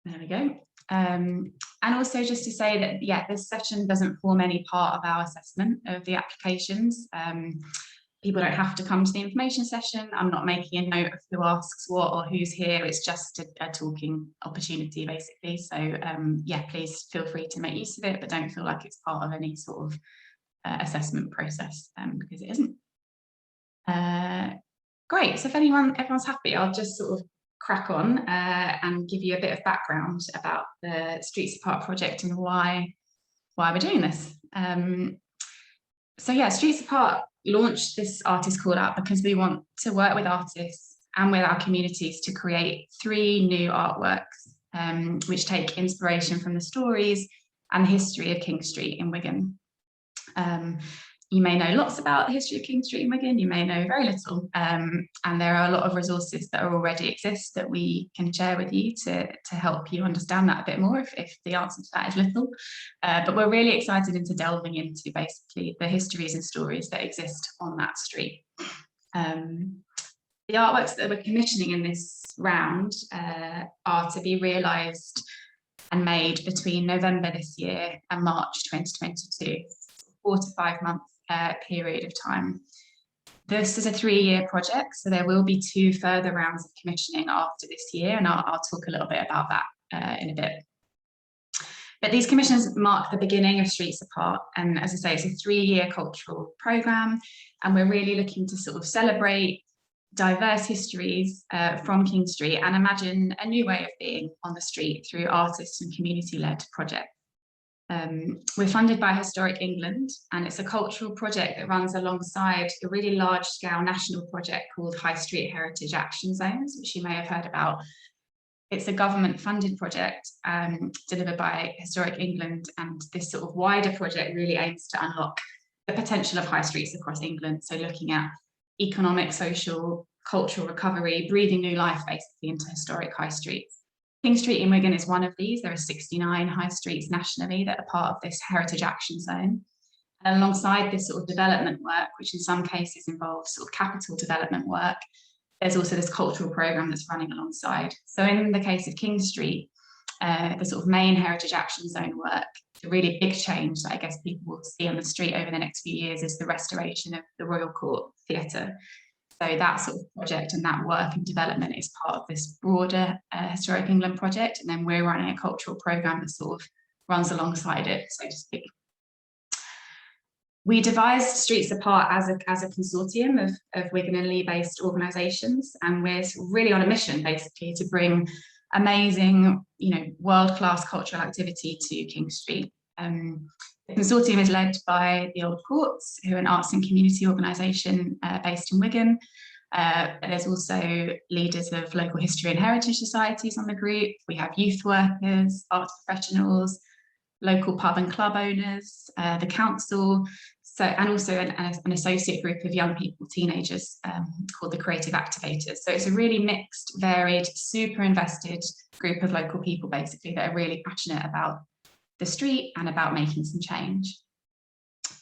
There we go. And also just to say that, yeah, this session doesn't form any part of our assessment of the applications. People don't have to come to the information session. I'm not making a note of who asks what or who's here. It's just a talking opportunity, basically. So yeah, please feel free to make use of it, but don't feel like it's part of any sort of assessment process, because it isn't. Great, so if everyone's happy, I'll just sort of crack on and give you a bit of background about the Streets Apart project and why we're doing this. So yeah, Streets Apart launched this artist call out because we want to work with artists and with our communities to create 3 new artworks which take inspiration from the stories and the history of King Street in Wigan. You may know lots about the history of King Street in Wigan, you may know very little, and there are a lot of resources that already exist that we can share with you to help you understand that a bit more if the answer to that is little. But we're really excited into delving into basically the histories and stories that exist on that street. The artworks that we're commissioning in this round are to be realised and made between November this year and March 2022, 4 to 5 months period of time. This is a 3-year project, so there will be 2 further rounds of commissioning after this year, and I'll talk a little bit about that in a bit. But these commissions mark the beginning of Streets Apart, and as I say, it's a 3-year cultural programme, and we're really looking to sort of celebrate diverse histories from King Street and imagine a new way of being on the street through artists and community-led projects. We're funded by Historic England, and it's a cultural project that runs alongside a really large-scale national project called High Street Heritage Action Zones, which you may have heard about. It's a government-funded project delivered by Historic England, and this sort of wider project really aims to unlock the potential of high streets across England. So looking at economic, social, cultural recovery, breathing new life basically into historic high streets. King Street in Wigan is one of these. There are 69 high streets nationally that are part of this Heritage Action Zone. And alongside this sort of development work, which in some cases involves sort of capital development work, there's also this cultural programme that's running alongside. So in the case of King Street, the sort of main Heritage Action Zone work, the really big change that I guess people will see on the street over the next few years is the restoration of the Royal Court Theatre. So that sort of project and that work and development is part of this broader Historic England project, and then we're running a cultural programme that sort of runs alongside it, so to speak. We devised Streets Apart as a consortium of Wigan and Lee-based organisations, and we're really on a mission basically to bring amazing, world-class cultural activity to King Street. The consortium is led by the Old Courts, who are an arts and community organisation based in Wigan. There's also leaders of local history and heritage societies on the group. We have youth workers, arts professionals, local pub and club owners, the council, and also an associate group of young people, teenagers, called the Creative Activators. So it's a really mixed, varied, super invested group of local people basically that are really passionate about the street and about making some change.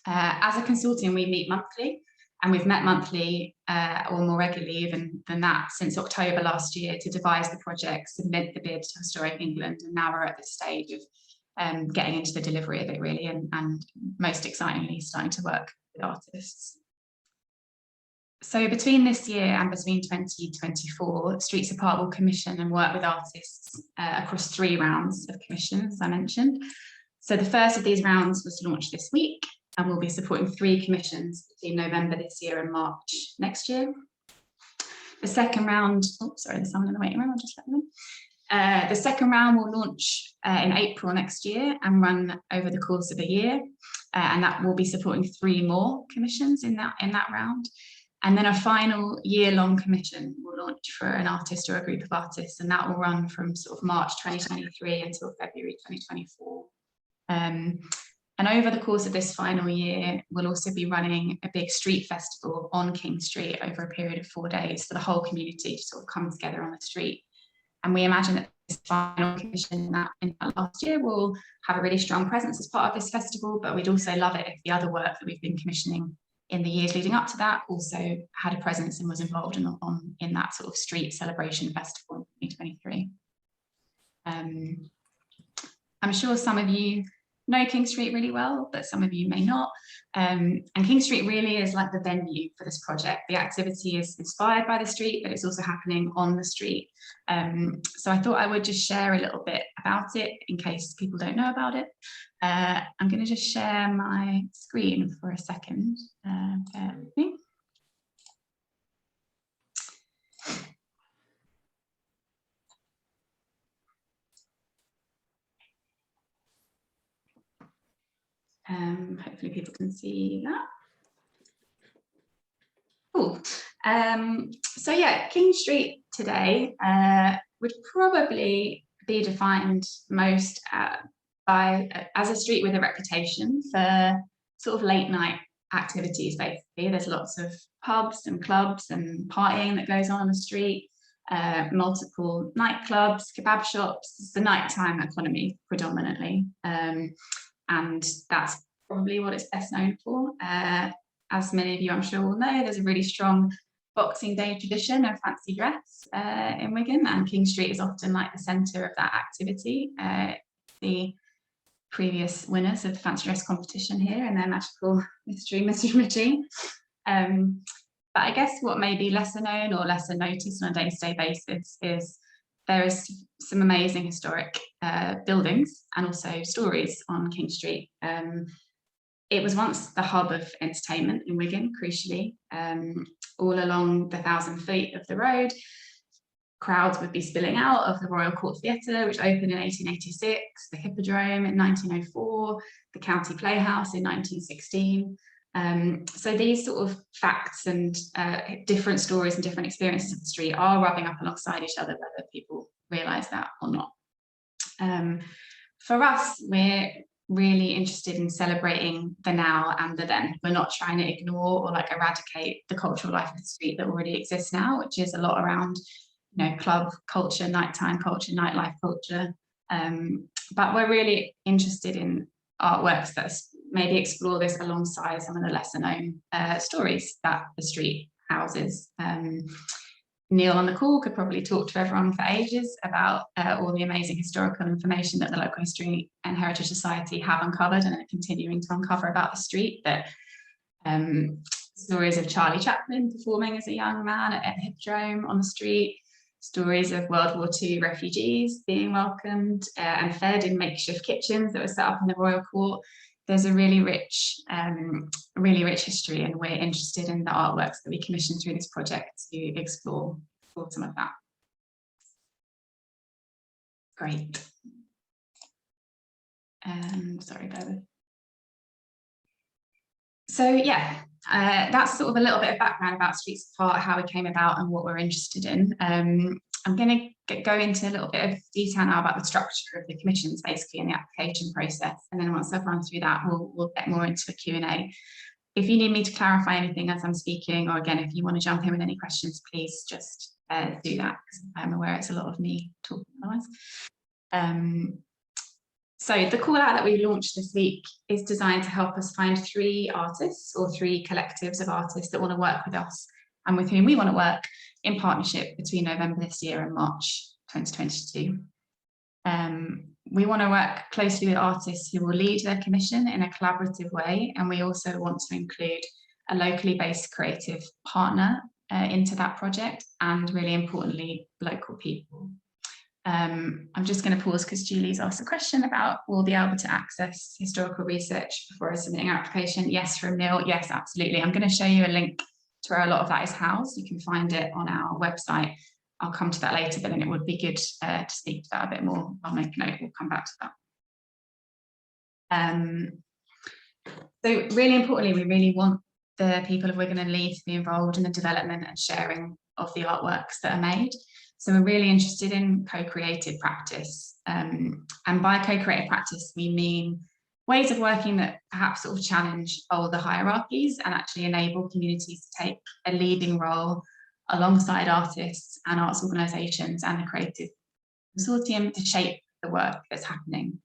As a consortium, we meet monthly, and we've met monthly or more regularly even than that since October last year to devise the project, submit the bid to Historic England, and now we're at this stage of getting into the delivery of it really, and most excitingly starting to work with artists. So between this year and between 2024, Streets Apart will commission and work with artists across 3 rounds of commissions, as I mentioned. So the first of these rounds was launched this week, and we'll be supporting 3 commissions between November this year and March next year. The second round, there's someone in the waiting room, I'll just let them in. The second round will launch in April next year and run over the course of a year, and that will be supporting 3 more commissions in that round. And then a final year-long commission will launch for an artist or a group of artists, and that will run from sort of March 2023 until February 2024. And over the course of this final year, we'll also be running a big street festival on King Street over a period of 4 days for the whole community to sort of come together on the street. And we imagine that this final commission in that last year will have a really strong presence as part of this festival, but we'd also love it if the other work that we've been commissioning in the years leading up to that also had a presence and was involved in that sort of street celebration festival in 2023. I'm sure some of you know King Street really well, but some of you may not. And King Street really is like the venue for this project. The activity is inspired by the street, but it's also happening on the street. So I thought I would just share a little bit about it in case people don't know about it. I'm going to just share my screen for a second. Bear with me. Hopefully people can see that. Cool. So yeah, King Street today would probably be defined most as a street with a reputation for sort of late night activities. Basically, there's lots of pubs and clubs and partying that goes on the street, multiple nightclubs, kebab shops. It's the nighttime economy predominantly, and that's probably what it's best known for. As many of you I'm sure will know, there's a really strong Boxing Day tradition of fancy dress in Wigan, and King Street is often like the centre of that activity. The previous winners of the fancy dress competition here and their magical mystery machine. But I guess what may be lesser known or lesser noticed on a day-to-day basis is there is some amazing historic buildings and also stories on King Street. It was once the hub of entertainment in Wigan, crucially. All along the 1,000 feet of the road, crowds would be spilling out of the Royal Court Theatre, which opened in 1886, the Hippodrome in 1904, the County Playhouse in 1916. So these sort of facts and different stories and different experiences of the street are rubbing up alongside each other, whether people realise that or not. For us, we're really interested in celebrating the now and the then. We're not trying to ignore or like eradicate the cultural life of the street that already exists now, which is a lot around, you know, club culture, nighttime culture, nightlife culture. But we're really interested in artworks that maybe explore this alongside some of the lesser known stories that the street houses. Neil on the call could probably talk to everyone for ages about all the amazing historical information that the Local History and Heritage Society have uncovered and are continuing to uncover about the street. That stories of Charlie Chaplin performing as a young man at Hippodrome on the street, stories of World War II refugees being welcomed and fed in makeshift kitchens that were set up in the Royal Court. There's a really rich history, and we're interested in the artworks that we commissioned through this project to explore some of that. Great. Sorry, David. So yeah, that's sort of a little bit of background about Streets Apart, how it came about and what we're interested in. I'm going to go into a little bit of detail now about the structure of the commissions, basically, in the application process. And then once I've run through that, we'll get more into the Q&A. If you need me to clarify anything as I'm speaking, or again, if you want to jump in with any questions, please just do that, because I'm aware it's a lot of me talking otherwise. So the call out that we launched this week is designed to help us find 3 artists or 3 collectives of artists that want to work with us and with whom we want to work in partnership between November this year and March 2022. We want to work closely with artists who will lead their commission in a collaborative way, and we also want to include a locally based creative partner into that project, and really importantly, local people. I'm just going to pause because Julie's asked a question about will be able to access historical research before submitting our application. Yes, from Neil. Yes, absolutely. I'm going to show you a link to where a lot of that is housed. You can find it on our website. I'll come to that later, but then it would be good to speak to that a bit more. I'll make a note, we'll come back to that. So really importantly, we really want the people of Wigan and Leeds to be involved in the development and sharing of the artworks that are made. So we're really interested in co-created practice. And by co-creative practice, we mean ways of working that perhaps sort of challenge older hierarchies and actually enable communities to take a leading role alongside artists and arts organisations and the creative consortium to shape the work that's happening.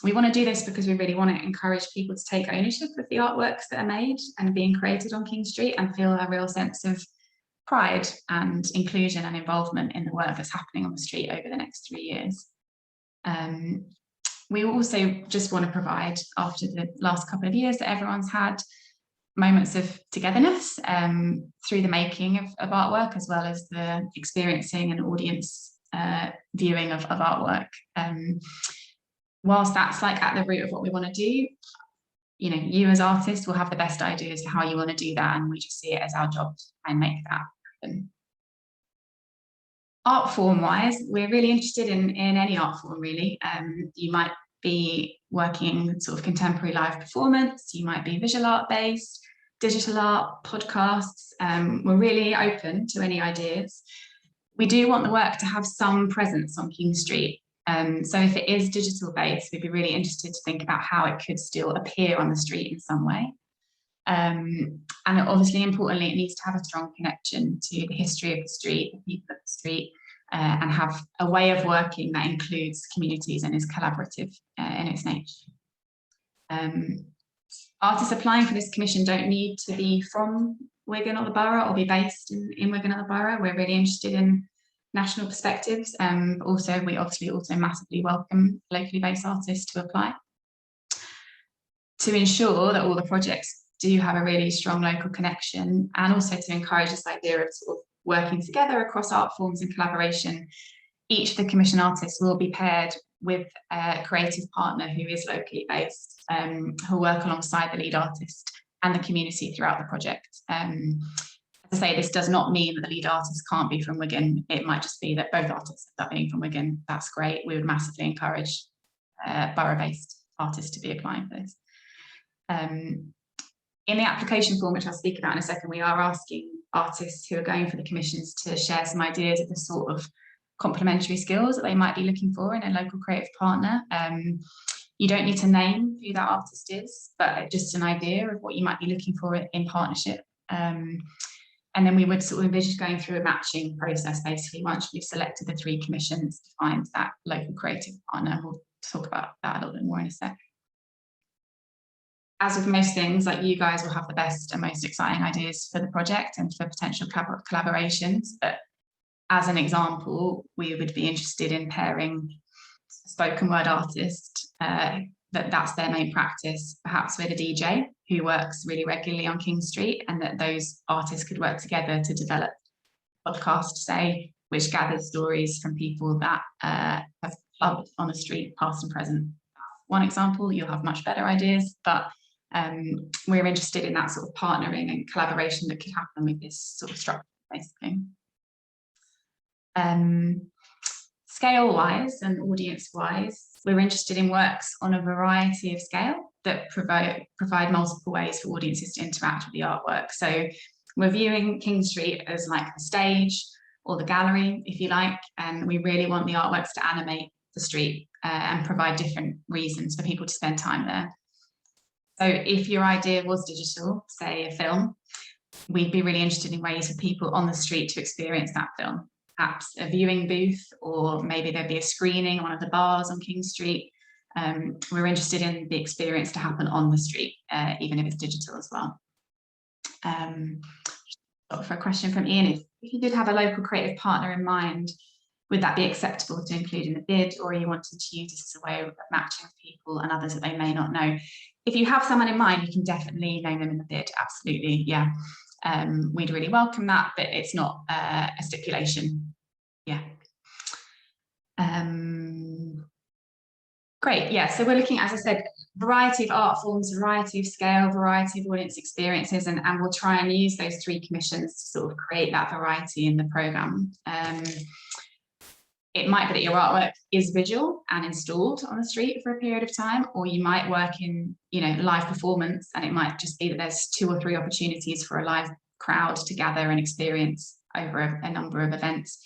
We want to do this because we really want to encourage people to take ownership of the artworks that are made and being created on King Street and feel a real sense of pride and inclusion and involvement in the work that's happening on the street over the next 3 years. We also just want to provide, after the last couple of years that everyone's had, moments of togetherness through the making of artwork, as well as the experiencing and audience viewing of artwork. Whilst that's like at the root of what we want to do, you know, you as artists will have the best ideas for how you want to do that, and we just see it as our job to try and make that happen. Art form wise, we're really interested in any art form really. You might be working sort of contemporary live performance, you might be visual art based, digital art, podcasts. We're really open to any ideas. We do want the work to have some presence on King Street. So if it is digital based, we'd be really interested to think about how it could still appear on the street in some way. And obviously, importantly, it needs to have a strong connection to the history of the street, the people of the street, and have a way of working that includes communities and is collaborative in its nature. Artists applying for this commission don't need to be from Wigan or the borough or be based in Wigan or the borough. We're really interested in national perspectives. Also, we obviously also massively welcome locally based artists to apply. To ensure that all the projects do have a really strong local connection, and also to encourage this idea of sort of working together across art forms and collaboration, each of the commission artists will be paired with a creative partner who is locally based, who'll work alongside the lead artist and the community throughout the project. As I say, this does not mean that the lead artist can't be from Wigan. It might just be that both artists end up being from Wigan. That's great. We would massively encourage borough-based artists to be applying for this. In the application form, which I'll speak about in a second, we are asking artists who are going for the commissions to share some ideas of the sort of complementary skills that they might be looking for in a local creative partner. You don't need to name who that artist is, but just an idea of what you might be looking for in partnership. And then we would sort of envisage going through a matching process, basically, once we've selected the 3 commissions to find that local creative partner. We'll talk about that a little bit more in a sec. As with most things, like, you guys will have the best and most exciting ideas for the project and for potential collaborations. But as an example, we would be interested in pairing a spoken word artist, that's their main practice, perhaps with a DJ who works really regularly on King Street, and that those artists could work together to develop a podcast, say, which gathers stories from people that have clubbed on the street, past and present. One example, you'll have much better ideas, but we're interested in that sort of partnering and collaboration that could happen with this sort of structure, basically. Scale-wise and audience-wise, we're interested in works on a variety of scale that provide multiple ways for audiences to interact with the artwork. So we're viewing King Street as like the stage or the gallery, if you like, and we really want the artworks to animate the street and provide different reasons for people to spend time there. So if your idea was digital, say a film, we'd be really interested in ways for people on the street to experience that film. Perhaps a viewing booth, or maybe there'd be a screening in one of the bars on King Street. We're interested in the experience to happen on the street, even if it's digital as well. For a question from Ian, if you did have a local creative partner in mind, would that be acceptable to include in the bid, or you wanted to use this as a way of matching people and others that they may not know? If you have someone in mind, you can definitely name them in the bid, absolutely, yeah. We'd really welcome that, but it's not a stipulation. Yeah. Great, yeah, so we're looking, as I said, variety of art forms, variety of scale, variety of audience experiences, and we'll try and use those 3 commissions to sort of create that variety in the programme. It might be that your artwork is visual and installed on the street for a period of time, or you might work in, you know, live performance, and it might just be that there's 2 or 3 opportunities for a live crowd to gather and experience over a number of events.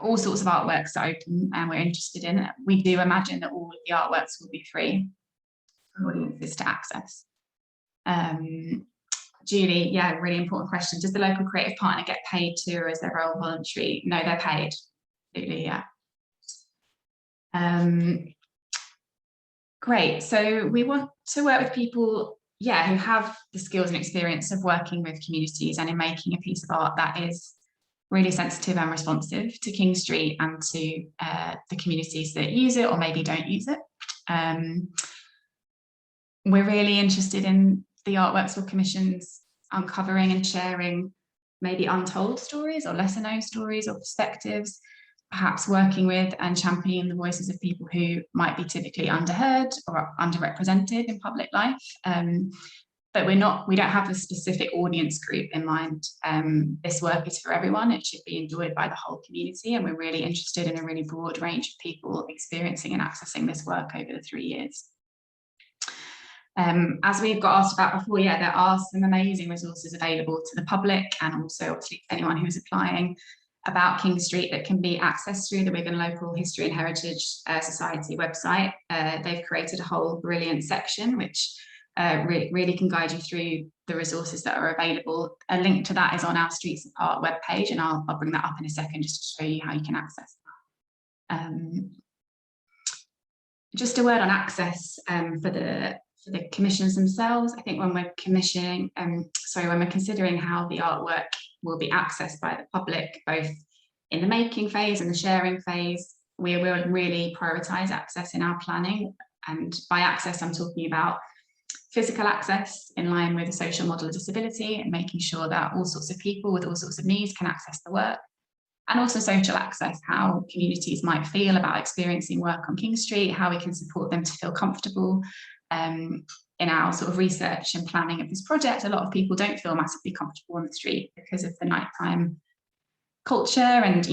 All sorts of artworks are open and we're interested in. We do imagine that all of the artworks will be free for audiences to access. Julie, yeah, really important question. Does the local creative partner get paid too, or is their role voluntary? No, they're paid. Absolutely, yeah. Great. So we want to work with people who have the skills and experience of working with communities and in making a piece of art that is really sensitive and responsive to King Street and to the communities that use it or maybe don't use it. We're really interested in the artworks or commissions uncovering and sharing maybe untold stories or lesser known stories or perspectives, perhaps working with and championing the voices of people who might be typically underheard or underrepresented in public life. But we don't have a specific audience group in mind. This work is for everyone. It should be enjoyed by the whole community, and we're really interested in a really broad range of people experiencing and accessing this work over the 3 years. As we've got asked about before, there are some amazing resources available to the public and also obviously anyone who is applying about King Street that can be accessed through the Wigan Local History and Heritage Society website. They've created a whole brilliant section which really can guide you through the resources that are available. A link to that is on our Streets Apart webpage, and I'll bring that up in a second just to show you how you can access that. Just a word on access for the commissions themselves. I think when we're considering how the artwork will be accessed by the public, both in the making phase and the sharing phase, we will really prioritise access in our planning. And by access, I'm talking about physical access in line with the social model of disability and making sure that all sorts of people with all sorts of needs can access the work. And also social access, how communities might feel about experiencing work on King Street, how we can support them to feel comfortable. In our sort of research and planning of this project, a lot of people don't feel massively comfortable on the street because of the nighttime culture, and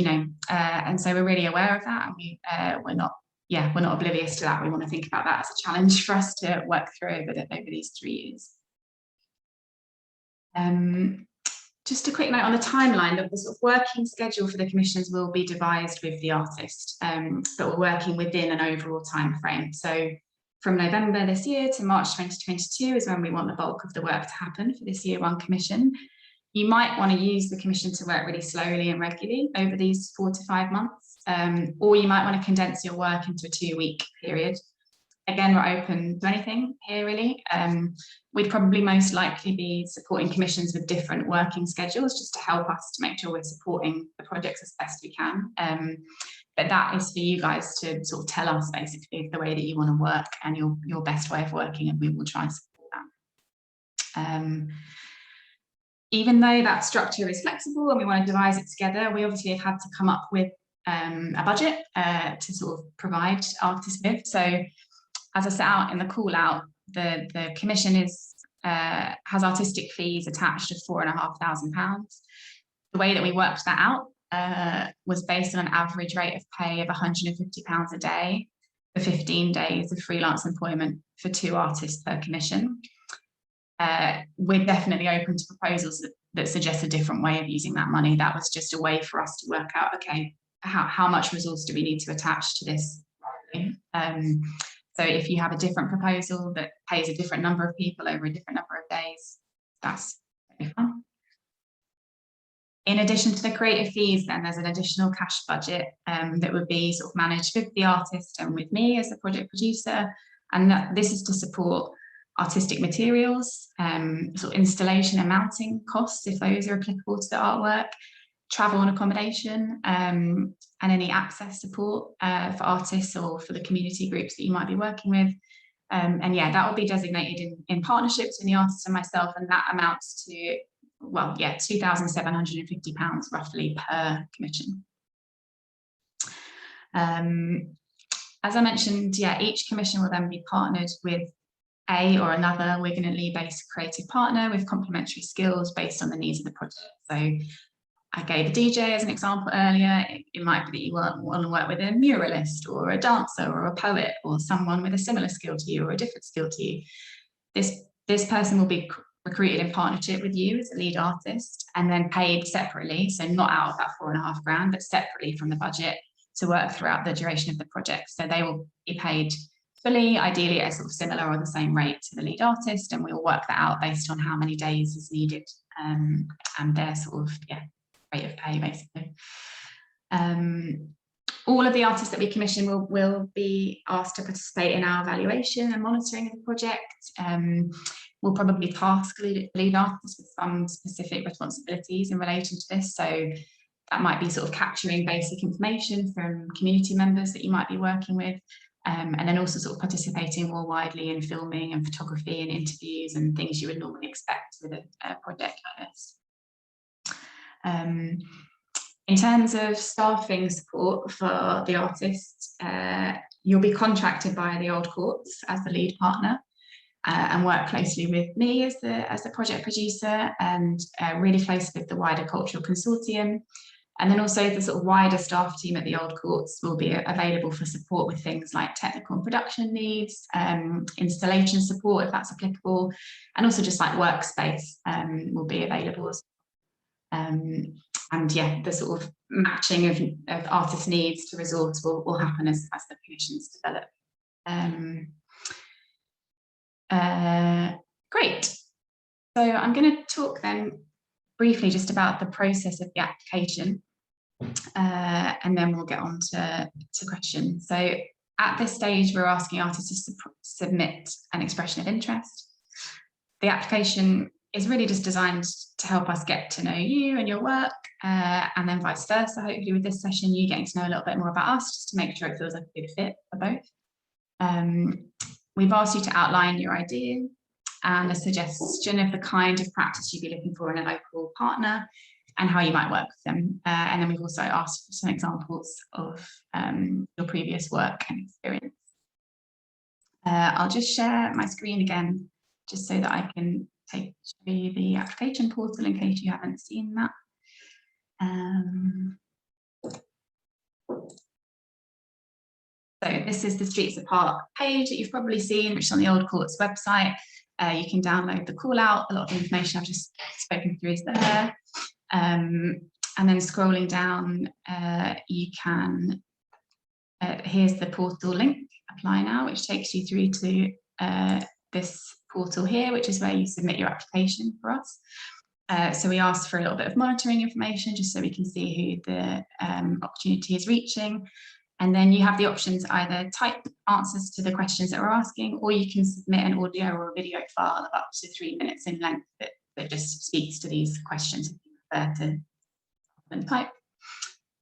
and so we're really aware of that, and we're not oblivious to that. We want to think about that as a challenge for us to work through over these 3 years. Just a quick note on the timeline that the sort of working schedule for the commissions will be devised with the artist, but we're working within an overall time frame. So from November this year to March 2022 is when we want the bulk of the work to happen for this year 1 commission. You might want to use the commission to work really slowly and regularly over these 4 to 5 months, or you might want to condense your work into a 2-week period. Again, we're open to anything here really. We'd probably most likely be supporting commissions with different working schedules just to help us to make sure we're supporting the projects as best we can. But that is for you guys to sort of tell us basically the way that you want to work and your best way of working, and we will try and support that. Even though that structure is flexible and we want to devise it together, we obviously have had to come up with a budget to sort of provide artists with. So as I set out in the call out, the commission has artistic fees attached of £4,500. The way that we worked that out was based on an average rate of pay of £150 a day for 15 days of freelance employment for 2 artists per commission. We're definitely open to proposals that suggest a different way of using that money. That was just a way for us to work out, okay, how much resource do we need to attach to this? So if you have a different proposal that pays a different number of people over a different number of days, that's really fun. In addition to the creative fees, then there's an additional cash budget that would be sort of managed with the artist and with me as the project producer. And this is to support artistic materials, sort of installation and mounting costs, if those are applicable to the artwork, travel and accommodation, and any access support for artists or for the community groups that you might be working with. And yeah, that will be designated in partnership between the artist and myself, and that amounts to, well, yeah, £2,750 roughly per commission. As I mentioned, yeah, each commission will then be partnered with a or another Wigan and Lee-based creative partner with complementary skills based on the needs of the project. So I gave a DJ as an example earlier. It might be that you want to work with a muralist or a dancer or a poet or someone with a similar skill to you or a different skill to you. This person will be recruited in partnership with you as a lead artist and then paid separately, so not out of that £4,500, but separately from the budget to work throughout the duration of the project. So they will be paid fully, ideally at a sort of similar or the same rate to the lead artist, and we'll work that out based on how many days is needed and their sort of rate of pay basically. All of the artists that we commission will be asked to participate in our evaluation and monitoring of the project. We'll probably task lead artists with some specific responsibilities in relation to this. So that might be sort of capturing basic information from community members that you might be working with, and then also sort of participating more widely in filming and photography and interviews and things you would normally expect with a project like this. In terms of staffing support for the artists, you'll be contracted by the Old Courts as the lead partner, and work closely with me as the project producer, and really close with the wider cultural consortium. And then also the sort of wider staff team at the Old Courts will be available for support with things like technical and production needs, installation support if that's applicable, and also just like workspace will be available. And yeah, the sort of matching of artist needs to resource will happen as the commissions develop. Great. So I'm going to talk then briefly just about the process of the application, and then we'll get on to questions. So at this stage, we're asking artists to submit an expression of interest. The application is really just designed to help us get to know you and your work, and then vice versa. Hopefully with this session, you getting to know a little bit more about us, just to make sure it feels like a good fit for both. We've asked you to outline your idea and a suggestion of the kind of practice you'd be looking for in a local partner and how you might work with them. And then we've also asked for some examples of your previous work and experience. I'll just share my screen again, just so that I can show you the application portal in case you haven't seen that. So this is the Streets Apart page that you've probably seen, which is on the Old Courts website. You can download the call out. A lot of the information I've just spoken through is there. And then scrolling down, you can, here's the portal link, apply now, which takes you through to this portal here, which is where you submit your application for us. So we asked for a little bit of monitoring information just so we can see who the opportunity is reaching. And then you have the options either type answers to the questions that we're asking, or you can submit an audio or a video file of up to 3 minutes in length that just speaks to these questions if you prefer to type.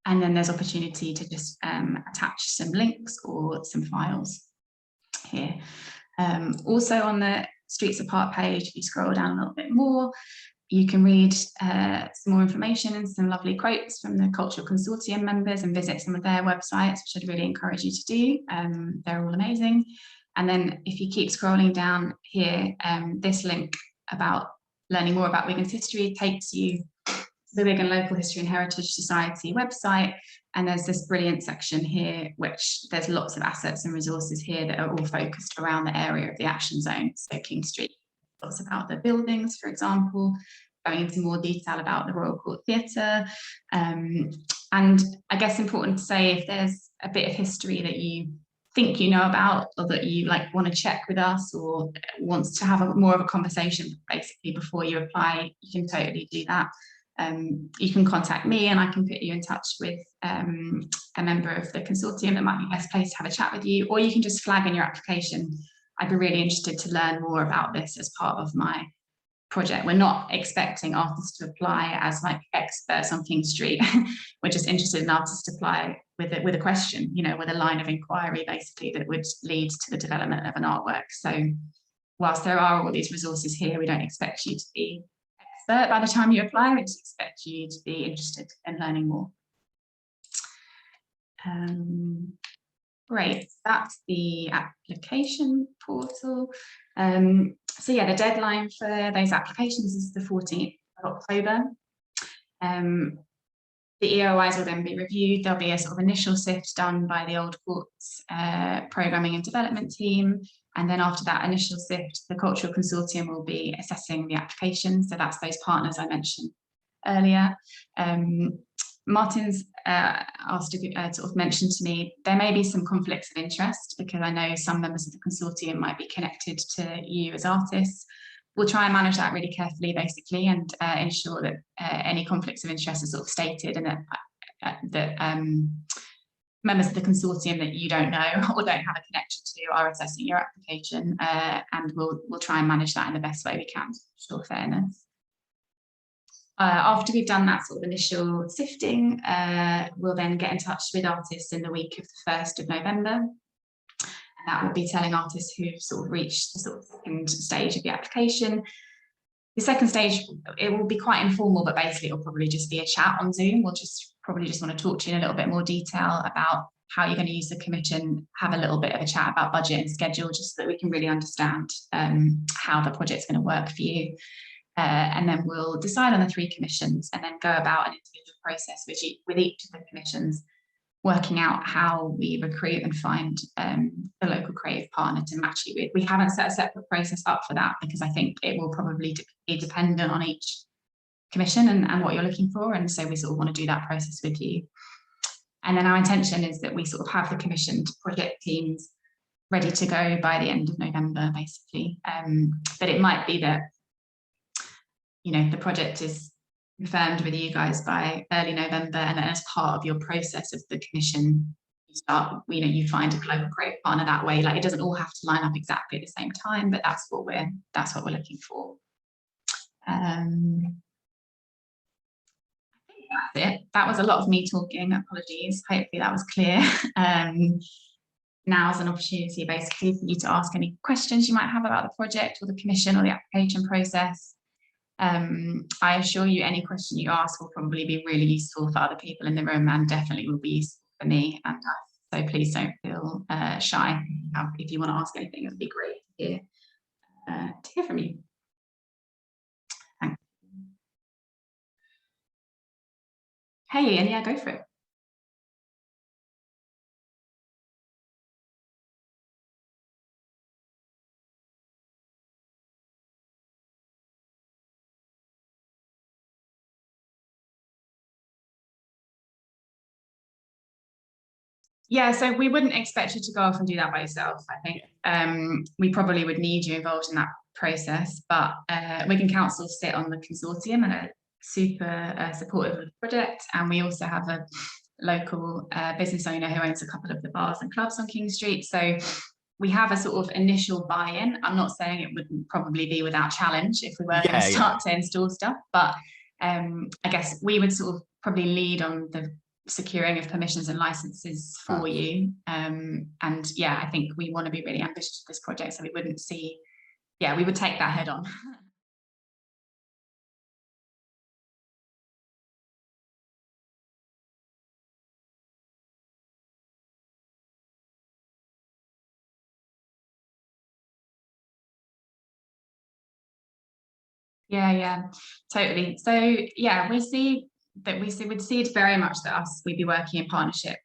And then there's opportunity to just attach some links or some files here. Also on the Streets Apart page, if you scroll down a little bit more, you can read some more information and some lovely quotes from the Cultural Consortium members and visit some of their websites, which I'd really encourage you to do. They're all amazing. And then if you keep scrolling down here, this link about learning more about Wigan's history takes you to the Wigan Local History and Heritage Society website. And there's this brilliant section here, which there's lots of assets and resources here that are all focused around the area of the action zone. So King Street, lots about the buildings, for example, going into more detail about the Royal Court Theatre. And I guess important to say, if there's a bit of history that you think you know about, or that you want to check with us, or wants to have more of a conversation basically before you apply, you can totally do that. You can contact me and I can put you in touch with a member of the consortium that might be best placed to have a chat with you, or you can just flag in your application, I'd be really interested to learn more about this as part of my project. We're not expecting artists to apply as experts on King Street. We're just interested in artists to apply with a question, with a line of inquiry basically that would lead to the development of an artwork. So whilst there are all these resources here, we don't expect you to be expert by the time you apply. We just expect you to be interested in learning more. Great, that's the application portal. So yeah, the deadline for those applications is the 14th of October. The EOIs will then be reviewed. There'll be a sort of initial sift done by the Old Courts programming and development team. And then after that initial sift, the Cultural Consortium will be assessing the application. So that's those partners I mentioned earlier. Martin's asked to sort of mention to me, there may be some conflicts of interest because I know some members of the consortium might be connected to you as artists. We'll try and manage that really carefully, basically, and ensure that any conflicts of interest are sort of stated, and that members of the consortium that you don't know or don't have a connection to are assessing your application, and we'll try and manage that in the best way we can to ensure fairness. After we've done that sort of initial sifting, we'll then get in touch with artists in the week of the 1st of November. And that will be telling artists who've sort of reached the sort of second stage of the application. The second stage, it will be quite informal, but basically it'll probably just be a chat on Zoom. We'll probably just want to talk to you in a little bit more detail about how you're going to use the commission, have a little bit of a chat about budget and schedule, just so that we can really understand how the project's going to work for you. And then we'll decide on the 3 commissions and then go about an individual process with each of the commissions, working out how we recruit and find the local creative partner to match you with. We haven't set a separate process up for that because I think it will probably be dependent on each commission and what you're looking for. And so we sort of want to do that process with you. And then our intention is that we sort of have the commissioned project teams ready to go by the end of November, basically. But it might be that, you know, the project is confirmed with you guys by early November, and then as part of your process of the commission, you find a global creative partner that way. Like, it doesn't all have to line up exactly at the same time, but that's what we're looking for. I think that's it. That was a lot of me talking. Apologies. Hopefully that was clear. Now is an opportunity basically for you to ask any questions you might have about the project or the commission or the application process. I assure you any question you ask will probably be really useful for other people in the room and definitely will be useful for me and us. So please don't feel shy. If you want to ask anything, it would be great to hear from you. Thanks. Hey, Ian, yeah, go for it. Yeah, so we wouldn't expect you to go off and do that by yourself. I think we probably would need you involved in that process, but Wigan Council sit on the consortium and are super supportive of the project. And we also have a local business owner who owns a couple of the bars and clubs on King Street. So we have a sort of initial buy-in. I'm not saying it wouldn't probably be without challenge if we were going to start to install stuff, but I guess we would sort of probably lead on the securing of permissions and licenses for you. And yeah, I think we want to be really ambitious with this project, so we wouldn't see, yeah, we would take that head on. Yeah, totally. So yeah, we would see it very much that we'd be working in partnership.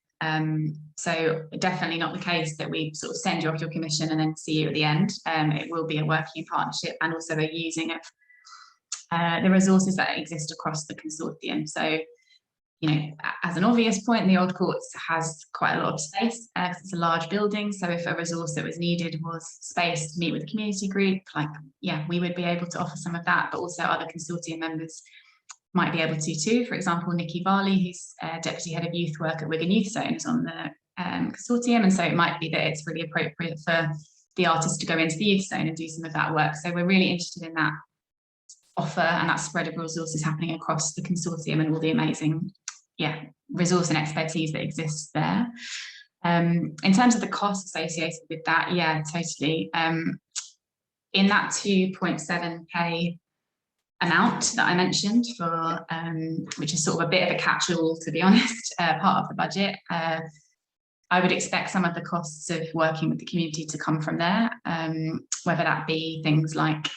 So definitely not the case that we sort of send you off your commission and then see you at the end. It will be a working partnership and also a using of the resources that exist across the consortium. So, you know, as an obvious point, the Old Courts has quite a lot of space because it's a large building. So if a resource that was needed was space to meet with the community group, like, yeah, we would be able to offer some of that, but also other consortium members might be able to too. For example, Nikki Varley, who's Deputy Head of Youth Work at Wigan Youth Zone, is on the consortium. And so it might be that it's really appropriate for the artist to go into the youth zone and do some of that work. So we're really interested in that offer and that spread of resources happening across the consortium and all the amazing, yeah, resource and expertise that exists there. In terms of the costs associated with that, yeah, totally. In that 2.7k amount that I mentioned for, which is sort of a bit of a catch-all, to be honest, part of the budget, I would expect some of the costs of working with the community to come from there, whether that be things like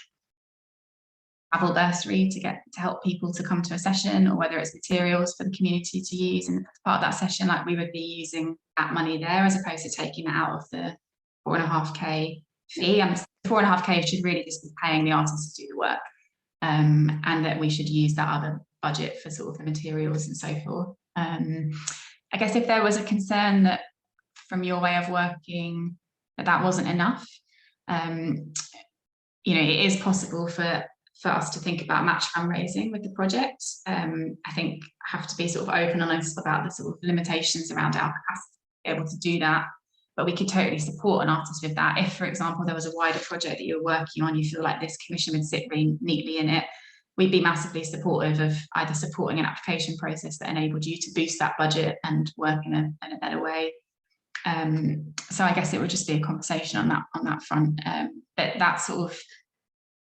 travel bursary to help people to come to a session, or whether it's materials for the community to use and part of that session, like we would be using that money there as opposed to taking that out of the 4.5k fee. And 4.5k should really just be paying the artists to do the work, and that we should use that other budget for sort of the materials and so forth. I guess if there was a concern that from your way of working that wasn't enough, you know, it is possible for us to think about match fundraising with the project. I think I have to be sort of open and honest about the sort of limitations around our capacity able to do that. But we could totally support an artist with that. If, for example, there was a wider project that you're working on, you feel like this commission would sit really neatly in it, we'd be massively supportive of either supporting an application process that enabled you to boost that budget and work in a better way. So I guess it would just be a conversation on that front. But that sort of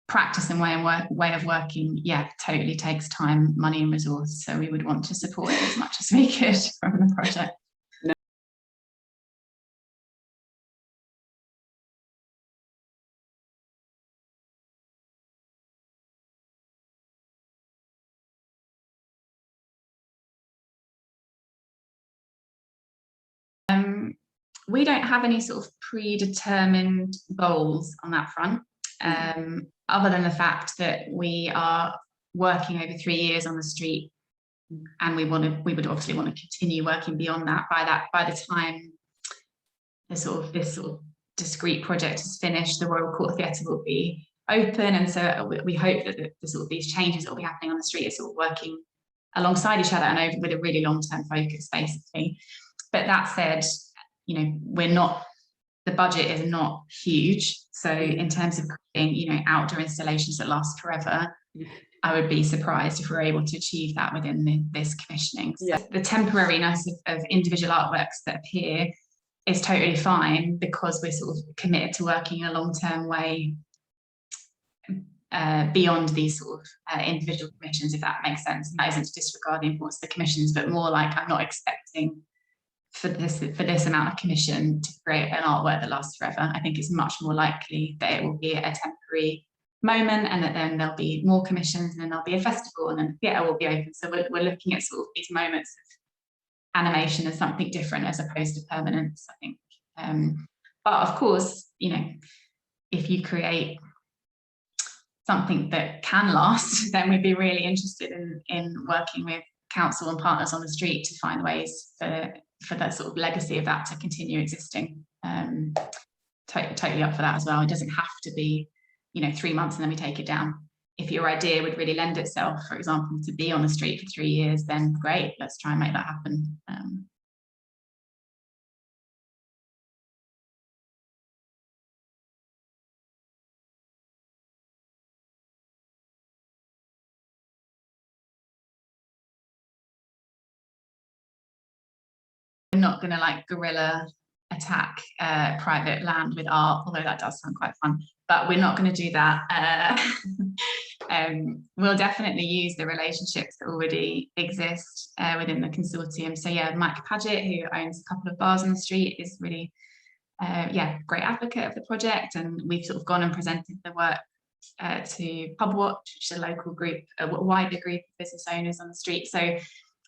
practice and way of working, yeah, totally takes time, money, and resource. So we would want to support it as much as we could from the project. We don't have any sort of predetermined goals on that front, other than the fact that we are working over 3 years on the street, and we would obviously want to continue working beyond that. By the time this sort of discrete project is finished, the Royal Court Theatre will be open, and so we hope that the sort of these changes that will be happening on the street are sort of working alongside each other and over with a really long-term focus, basically. But that said, you know, the budget is not huge. So in terms of creating, you know, outdoor installations that last forever, I would be surprised if we're able to achieve that within this commissioning. So the temporariness of individual artworks that appear is totally fine, because we're sort of committed to working in a long-term way beyond these sort of individual commissions, if that makes sense. And that isn't to disregard the importance of the commissions, but more like I'm not expecting for this amount of commission to create an artwork that lasts forever. I think it's much more likely that it will be a temporary moment, and that then there'll be more commissions, and then there'll be a festival, and then the theatre will be open. So we're looking at sort of these moments of animation as something different as opposed to permanence, I think. But of course, you know, if you create something that can last, then we'd be really interested in working with council and partners on the street to find ways for that sort of legacy of that to continue existing. Totally up for that as well. It doesn't have to be, you know, 3 months and then we take it down. If your idea would really lend itself, for example, to be on the street for 3 years, then great, let's try and make that happen. We're not going to like guerrilla attack private land with art, although that does sound quite fun, but we're not going to do that. We'll definitely use the relationships that already exist within the consortium. So yeah, Mike Paget, who owns a couple of bars on the street, is really great advocate of the project, and we've sort of gone and presented the work to Pub Watch, which is a local group, a wider group of business owners on the street. So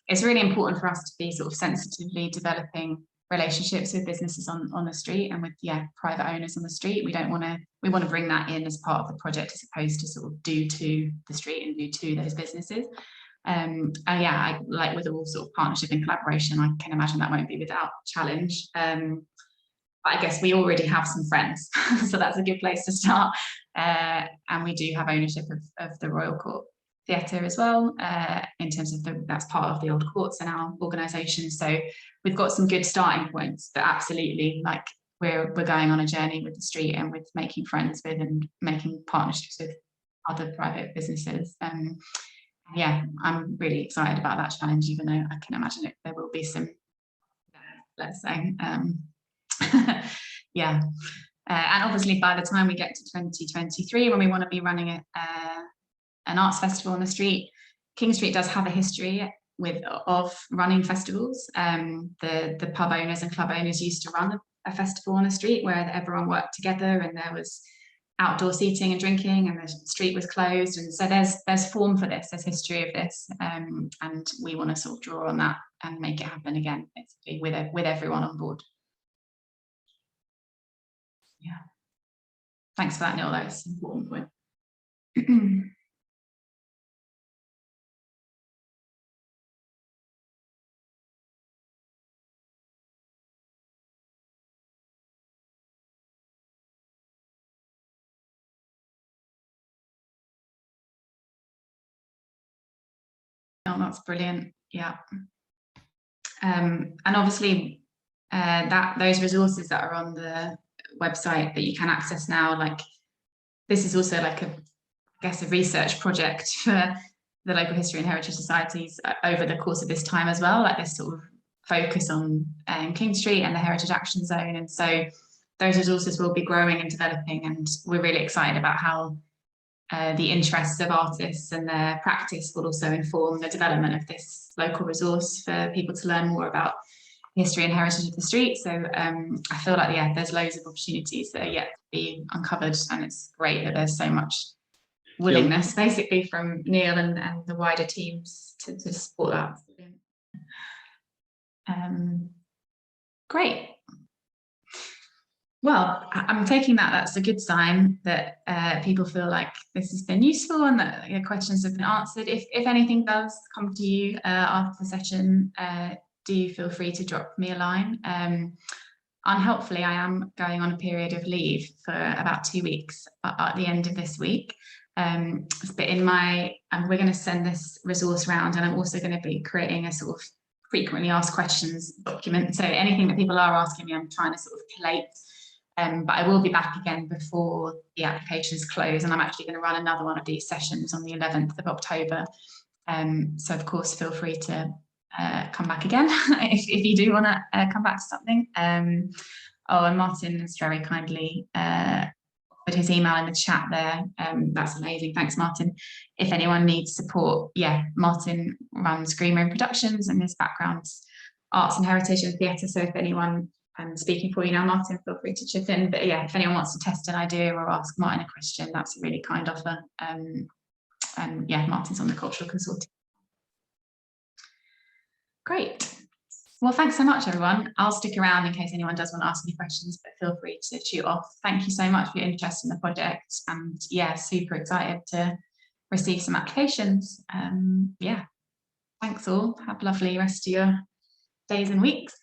it's really important for us to be sort of sensitively developing relationships with businesses on the street and with private owners on the street. We want to bring that in as part of the project, as opposed to sort of do to the street and do to those businesses. And yeah, like with all sort of partnership and collaboration, I can imagine that won't be without challenge. But I guess we already have some friends, so that's a good place to start. And we do have ownership of the Royal Court Theatre as well, in terms of that's part of the Old Courts in our organisation. So we've got some good starting points, but absolutely, like we're going on a journey with the street and with making friends with and making partnerships with other private businesses. Yeah, I'm really excited about that challenge, even though I can imagine there will be some, let's say, yeah. And obviously by the time we get to 2023, when we want to be running an arts festival on the street, King Street does have a history of running festivals. The pub owners and club owners used to run a festival on the street where everyone worked together, and there was outdoor seating and drinking, and the street was closed. And so there's form for this, there's history of this, and we want to sort of draw on that and make it happen again, basically, with everyone on board. Yeah. Thanks for that, Neil. That's an important point. Oh, that's brilliant. Yeah. And obviously those resources that are on the website that you can access now, like this is also like a research project for the local history and heritage societies over the course of this time as well, like this sort of focus on King Street and the Heritage Action Zone. And so those resources will be growing and developing, and we're really excited about how the interests of artists and their practice will also inform the development of this local resource for people to learn more about history and heritage of the street. So I feel like, yeah, there's loads of opportunities that are yet to be uncovered, and it's great that there's so much willingness basically from Neil and the wider teams to support that. Great. Well, I'm taking that's a good sign that people feel like this has been useful and that your questions have been answered. If anything does come to you after the session, do feel free to drop me a line. Unhelpfully, I am going on a period of leave for about 2 weeks at the end of this week. But we're going to send this resource around, and I'm also going to be creating a sort of frequently asked questions document. So anything that people are asking me, I'm trying to sort of collate. But I will be back again before the applications close, and I'm actually going to run another one of these sessions on the 11th of October. So of course, feel free to come back again if you do want to come back to something. And Martin has very kindly put his email in the chat there. That's amazing. Thanks, Martin. If anyone needs support, yeah, Martin runs Green Room Productions, and his background's arts and heritage and theatre. So if anyone, I'm speaking for you now, Martin, feel free to chip in. But yeah, if anyone wants to test an idea or ask Martin a question, that's a really kind offer. And yeah, Martin's on the cultural consulting. Great. Well, thanks so much, everyone. I'll stick around in case anyone does want to ask any questions, but feel free to shoot off. Thank you so much for your interest in the project, and yeah, super excited to receive some applications. Yeah, thanks all. Have a lovely rest of your days and weeks.